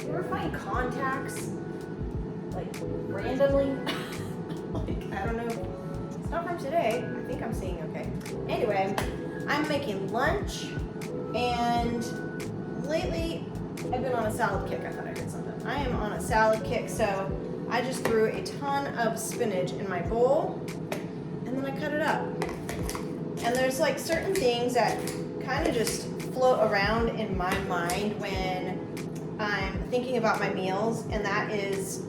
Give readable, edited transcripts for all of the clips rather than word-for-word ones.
you ever find contacts, like, randomly? Like, I don't know. It's not from today. I think I'm seeing okay. Anyway, I'm making lunch, and lately I've been on a salad kick. I thought I heard something. I am on a salad kick, so I just threw a ton of spinach in my bowl, and then I cut it up. And there's like certain things that kind of just float around in my mind when I'm thinking about my meals, and that is,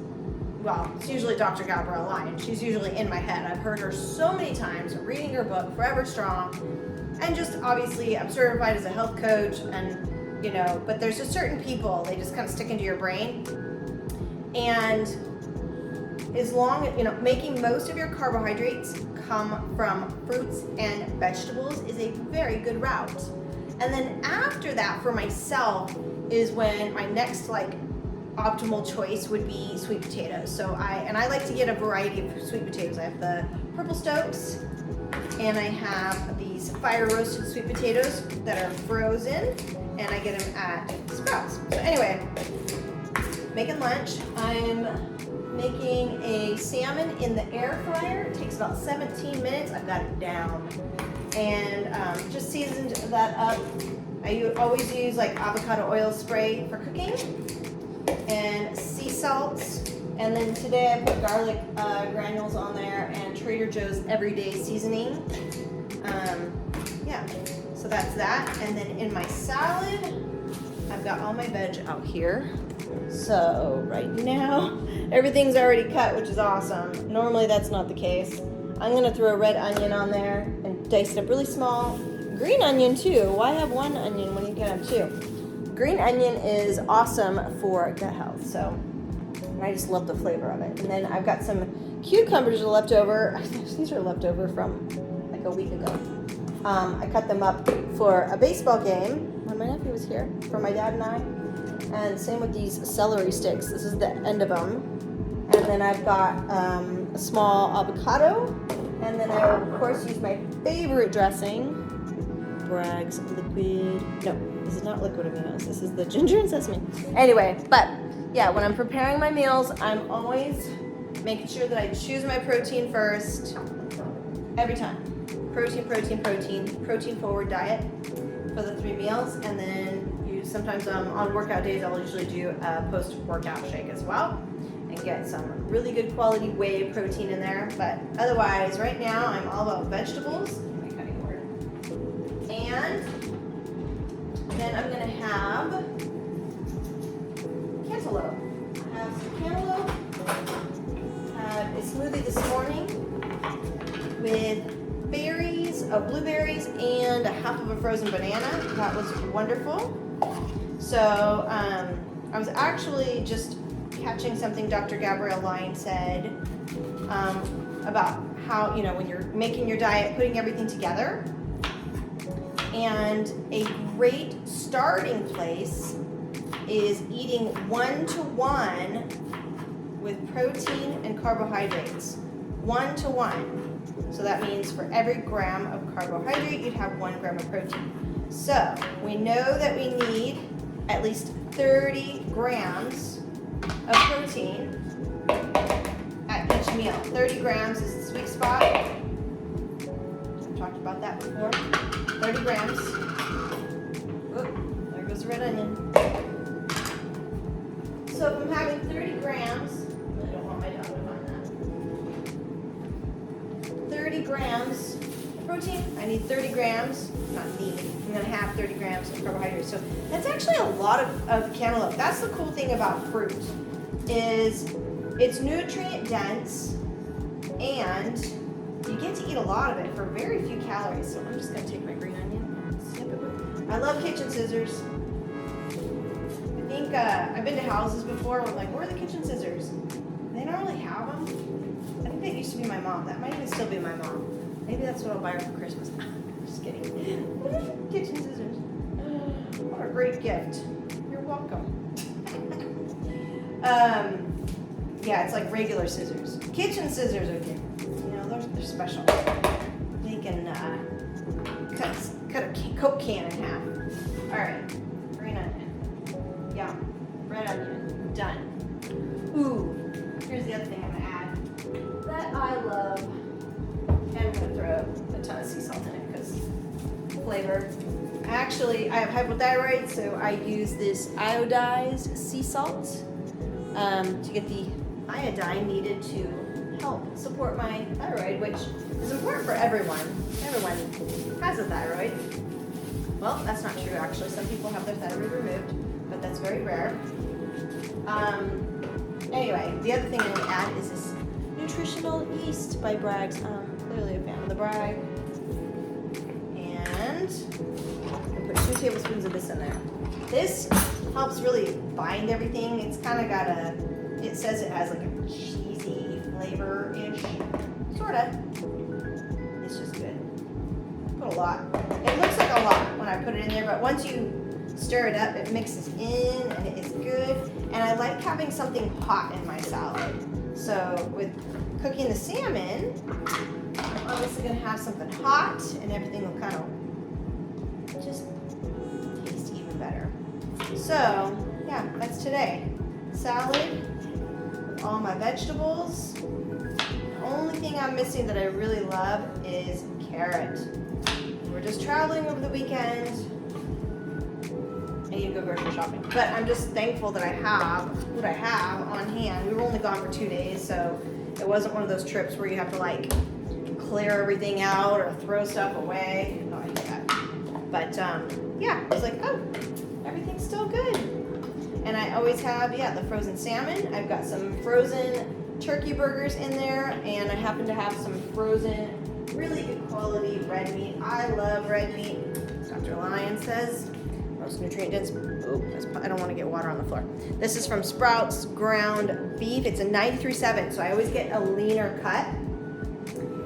well, it's usually Dr. Gabrielle Lyon. She's usually in my head. I've heard her so many times, reading her book, Forever Strong, and just obviously I'm certified as a health coach, and you know, but there's just certain people, they just kind of stick into your brain. And as long as, you know, making most of your carbohydrates come from fruits and vegetables is a very good route. And then after that, for myself, is when my next like optimal choice would be sweet potatoes. So I like to get a variety of sweet potatoes. I have the Purple Stokes, and I have these fire roasted sweet potatoes that are frozen, and I get them at Sprouts. So anyway, making lunch. I'm making a salmon in the air fryer. It takes about 17 minutes. I've got it down. And just seasoned that up. I always use like avocado oil spray for cooking and sea salts. And then today I put garlic granules on there and Trader Joe's everyday seasoning. Yeah, so that's that. And then in my salad, I've got all my veg out here. So right now, everything's already cut, which is awesome. Normally that's not the case. I'm gonna throw a red onion on there and dice it up really small. Green onion too. Why have one onion when you can have two? Green onion is awesome for gut health, so and I just love the flavor of it. And then I've got some cucumbers left over. These are left over from like a week ago. I cut them up for a baseball game when my nephew was here, for my dad and I. And same with these celery sticks. This is the end of them. And then I've got a small avocado. And then I, of course, use my favorite dressing, Bragg's liquid. No, this is not liquid aminos. This is the ginger and sesame. Anyway, but yeah, when I'm preparing my meals, I'm always making sure that I choose my protein first. Every time. Protein forward diet for the 3 meals. And then sometimes on workout days, I'll usually do a post-workout shake as well and get some really good quality whey protein in there. But otherwise, right now, I'm all about vegetables. My cutting board. And then I'm gonna have cantaloupe. I have some cantaloupe. Had a smoothie this morning with berries, blueberries, and a half of a frozen banana. That was wonderful. So I was actually just catching something Dr. Gabrielle Lyon said about how, you know, when you're making your diet, putting everything together. And a great starting place is eating 1-to-1 with protein and carbohydrates. 1-to-1. So that means for every gram of carbohydrate, you'd have 1 gram of protein. So we know that we need at least 30 grams of protein at each meal. 30 grams is the sweet spot. I've talked about that before. 30 grams. Oop, there goes the red onion. So if I'm having 30 grams, I don't want my dog to find that. 30 grams of protein, I need 30 grams, not need, I'm gonna have 30 grams of carbohydrates. So that's actually a lot of cantaloupe. That's the cool thing about fruit, is it's nutrient dense and you get to eat a lot of it for very few calories. So I'm just gonna take my green onion and snip it with. I love kitchen scissors. I think I've been to houses before where I'm like, where are the kitchen scissors? They don't really have them. I think that used to be my mom. That might even still be my mom. Maybe that's what I'll buy her for Christmas. Just kidding. Kitchen scissors. What a great gift. You're welcome. Yeah, it's like regular scissors. Kitchen scissors are different. You know, they're special. They can cut a Coke can in half. All right, green onion. Yeah. red onion, done. Ooh, here's the other thing I'm gonna add that I love. And I'm gonna throw a ton of sea salt in it because flavor. Actually, I have hypothyroid, so I use this iodized sea salt to get the iodine needed to help support my thyroid, which is important for everyone. Everyone has a thyroid. Well, that's not true actually. Some people have their thyroid removed, but that's very rare. Anyway, the other thing I'm going to add is this nutritional yeast by Bragg's. Clearly a fan of the Bragg. And I put 2 tablespoons of this in there. This helps really bind everything. It's kind of got it says it has like a cheesy flavor-ish, sort of. It's just good. Put a lot. It looks like a lot when I put it in there, but once you stir it up, it mixes in and it is good. And I like having something hot in my salad. So with cooking the salmon, I'm obviously gonna have something hot and everything will kind of just taste even better. So yeah, that's today. Salad with all my vegetables. The only thing I'm missing that I really love is carrot. We're just traveling over the weekend. I need to go grocery shopping. But I'm just thankful that I have what I have on hand. We were only gone for 2 days, so it wasn't one of those trips where you have to like clear everything out or throw stuff away. No, I hate that. But yeah, I was like, oh, everything's still good. And I always have, yeah, the frozen salmon. I've got some frozen turkey burgers in there, and I happen to have some frozen, really good quality red meat. I love red meat. Dr. Lyon says most nutrient dense. Oh, I don't want to get water on the floor. This is from Sprouts ground beef. It's a 93.7, so I always get a leaner cut.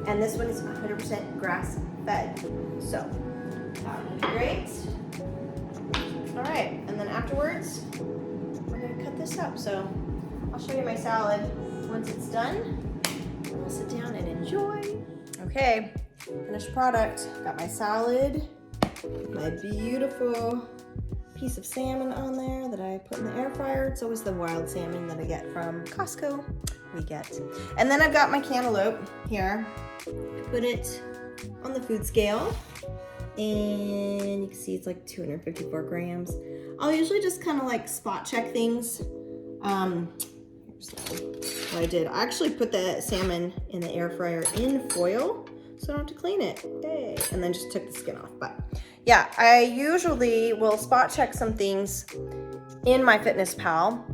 And this one is 100% grass fed. So that would be great. All right, and then afterwards, we're gonna cut this up. So I'll show you my salad once it's done. And we'll sit down and enjoy. Okay, finished product. Got my salad, my beautiful piece of salmon on there that I put in the air fryer. It's always the wild salmon that I get from Costco. And then I've got my cantaloupe here. I put it on the food scale, and you can see it's like 254 grams. I'll usually just kind of like spot check things. Here's what I did. I actually put the salmon in the air fryer in foil, so I don't have to clean it. Yay. And then just took the skin off. But yeah, I usually will spot check some things in my Fitness Pal,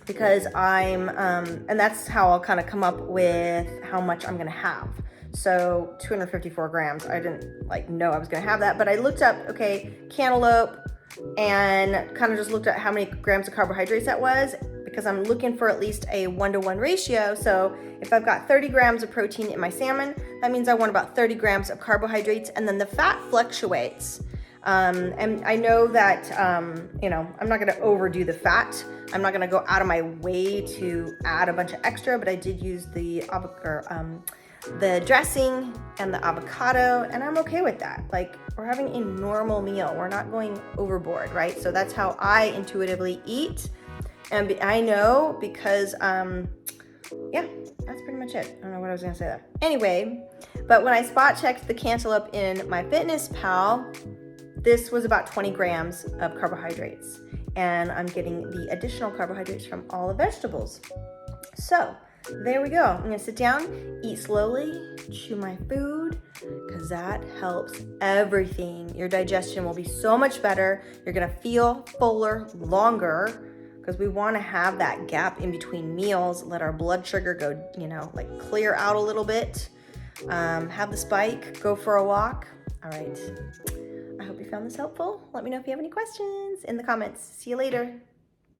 because I'm, and that's how I'll kind of come up with how much I'm gonna have. So 254 grams, I didn't like know I was gonna have that, but I looked up, okay, cantaloupe, and kind of just looked at how many grams of carbohydrates that was, because I'm looking for at least a 1-to-1 ratio. So if I've got 30 grams of protein in my salmon, that means I want about 30 grams of carbohydrates, and then the fat fluctuates. And I know that, you know, I'm not gonna overdo the fat. I'm not gonna go out of my way to add a bunch of extra, but I did use the dressing and the avocado, and I'm okay with that. Like, we're having a normal meal. We're not going overboard, right? So that's how I intuitively eat. And I know because, yeah, that's pretty much it. I don't know what I was gonna say there. Anyway, but when I spot checked the cantaloupe in my Fitness Pal, this was about 20 grams of carbohydrates, and I'm getting the additional carbohydrates from all the vegetables. So there we go. I'm gonna sit down, eat slowly, chew my food, because that helps everything. Your digestion will be so much better. You're gonna feel fuller longer, because we wanna have that gap in between meals, let our blood sugar go, you know, like clear out a little bit. Have the spike, go for a walk. All right. I hope you found this helpful. Let me know if you have any questions in the comments. See you later.